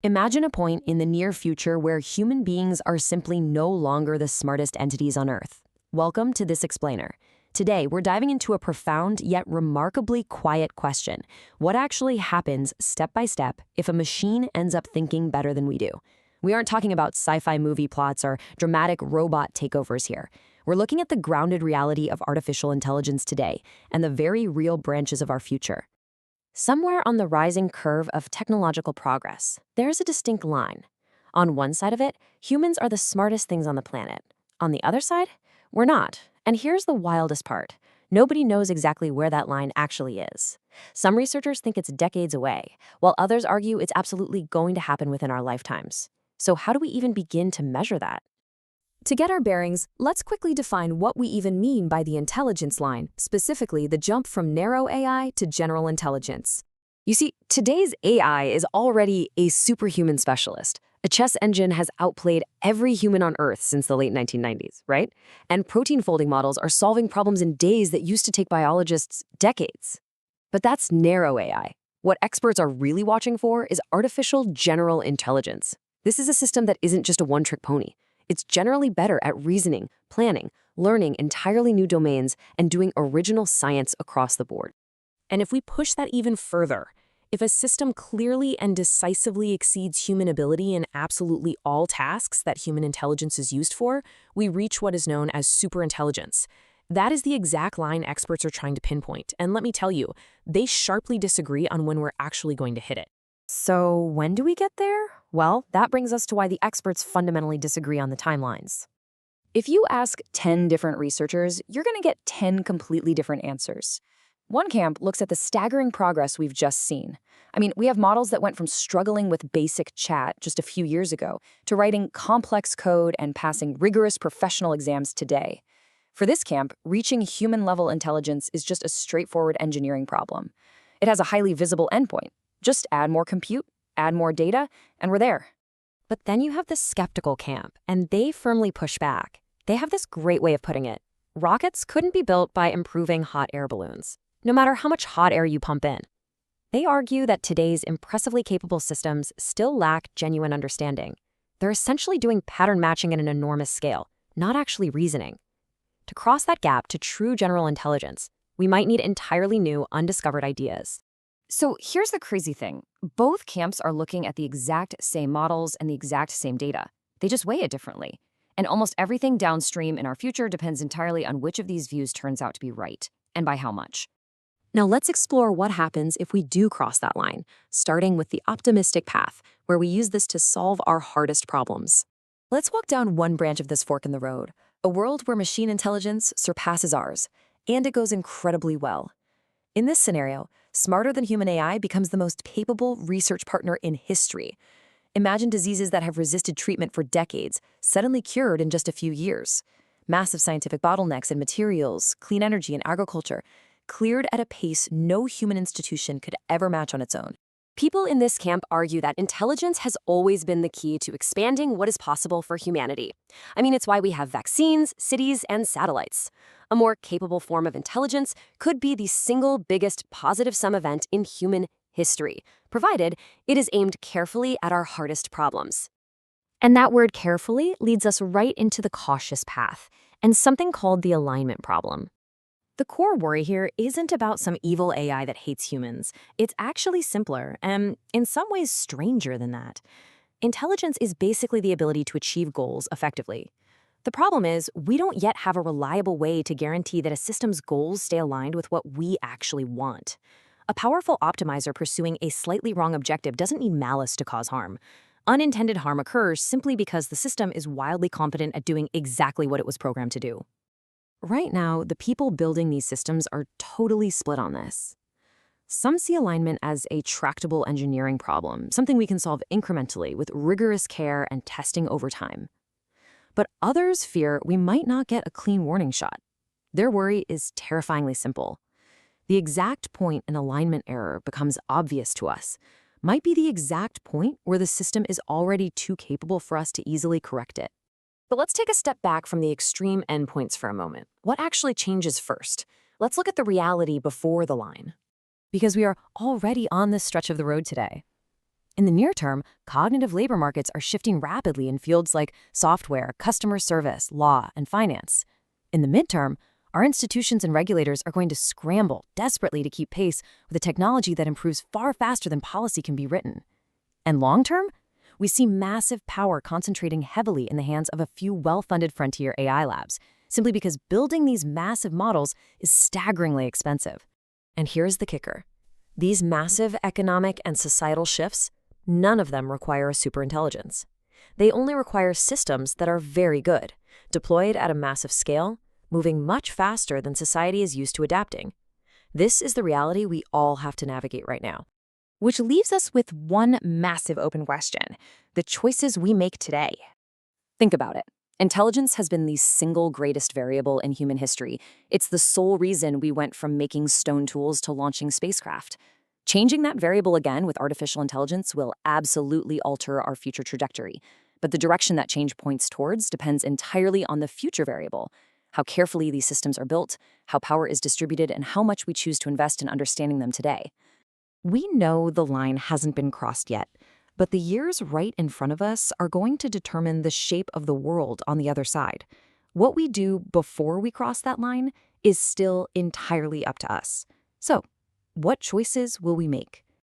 Imagine a point in the near future where human beings are simply no longer the smartest entities on Earth. Welcome to This Explainer. Today, we're diving into a profound yet remarkably quiet question. What actually happens step by step if a machine ends up thinking better than we do? We aren't talking about sci-fi movie plots or dramatic robot takeovers here. We're looking at the grounded reality of artificial intelligence today and the very real branches of our future. Somewhere on the rising curve of technological progress, there's a distinct line. On one side of it, humans are the smartest things on the planet. On the other side, we're not. And here's the wildest part. Nobody knows exactly where that line actually is. Some researchers think it's decades away, while others argue it's absolutely going to happen within our lifetimes. So how do we even begin to measure that? To get our bearings, let's quickly define what we even mean by the intelligence line, specifically the jump from narrow AI to general intelligence. You see, today's AI is already a superhuman specialist. A chess engine has outplayed every human on Earth since the late 1990s, right? And protein folding models are solving problems in days that used to take biologists decades. But that's narrow AI. What experts are really watching for is artificial general intelligence. This is a system that isn't just a one-trick pony. It's generally better at reasoning, planning, learning entirely new domains, and doing original science across the board. And if we push that even further, if a system clearly and decisively exceeds human ability in absolutely all tasks that human intelligence is used for, we reach what is known as superintelligence. That is the exact line experts are trying to pinpoint. And let me tell you, they sharply disagree on when we're actually going to hit it. So when do we get there? Well, that brings us to why the experts fundamentally disagree on the timelines. If you ask 10 different researchers, you're going to get 10 completely different answers. One camp looks at the staggering progress we've just seen. We have models that went from struggling with basic chat just a few years ago to writing complex code and passing rigorous professional exams today. For this camp, reaching human-level intelligence is just a straightforward engineering problem. It has a highly visible endpoint. Just add more compute, add more data, and we're there. But then you have the skeptical camp, and they firmly push back. They have this great way of putting it. Rockets couldn't be built by improving hot air balloons, no matter how much hot air you pump in. They argue that today's impressively capable systems still lack genuine understanding. They're essentially doing pattern matching at an enormous scale, not actually reasoning. To cross that gap to true general intelligence, we might need entirely new, undiscovered ideas. So here's the crazy thing. Both camps are looking at the exact same models and the exact same data. They just weigh it differently. And almost everything downstream in our future depends entirely on which of these views turns out to be right, and by how much. Now let's explore what happens if we do cross that line, starting with the optimistic path, where we use this to solve our hardest problems. Let's walk down one branch of this fork in the road, a world where machine intelligence surpasses ours, and it goes incredibly well. In this scenario, smarter than human AI becomes the most capable research partner in history. Imagine diseases that have resisted treatment for decades, suddenly cured in just a few years. Massive scientific bottlenecks in materials, clean energy, and agriculture, cleared at a pace no human institution could ever match on its own. People in this camp argue that intelligence has always been the key to expanding what is possible for humanity. It's why we have vaccines, cities, and satellites. A more capable form of intelligence could be the single biggest positive sum event in human history, provided it is aimed carefully at our hardest problems. And that word carefully leads us right into the cautious path, and something called the alignment problem. The core worry here isn't about some evil AI that hates humans. It's actually simpler and, in some ways, stranger than that. Intelligence is basically the ability to achieve goals effectively. The problem is, we don't yet have a reliable way to guarantee that a system's goals stay aligned with what we actually want. A powerful optimizer pursuing a slightly wrong objective doesn't need malice to cause harm. Unintended harm occurs simply because the system is wildly competent at doing exactly what it was programmed to do. Right now, the people building these systems are totally split on this. Some see alignment as a tractable engineering problem, something we can solve incrementally with rigorous care and testing over time. But others fear we might not get a clean warning shot. Their worry is terrifyingly simple. The exact point an alignment error becomes obvious to us might be the exact point where the system is already too capable for us to easily correct it. But let's take a step back from the extreme endpoints for a moment. What actually changes first? Let's look at the reality before the line. Because we are already on this stretch of the road today. In the near term, cognitive labor markets are shifting rapidly in fields like software, customer service, law, and finance. In the midterm, our institutions and regulators are going to scramble desperately to keep pace with a technology that improves far faster than policy can be written. And long-term, we see massive power concentrating heavily in the hands of a few well-funded frontier AI labs, simply because building these massive models is staggeringly expensive. And here's the kicker. These massive economic and societal shifts, none of them require a superintelligence. They only require systems that are very good, deployed at a massive scale, moving much faster than society is used to adapting. This is the reality we all have to navigate right now. Which leaves us with one massive open question: the choices we make today. Think about it. Intelligence has been the single greatest variable in human history. It's the sole reason we went from making stone tools to launching spacecraft. Changing that variable again with artificial intelligence will absolutely alter our future trajectory. But the direction that change points towards depends entirely on the future variable: how carefully these systems are built, how power is distributed, and how much we choose to invest in understanding them today. We know the line hasn't been crossed yet, but the years right in front of us are going to determine the shape of the world on the other side. What we do before we cross that line is still entirely up to us. So, what choices will we make?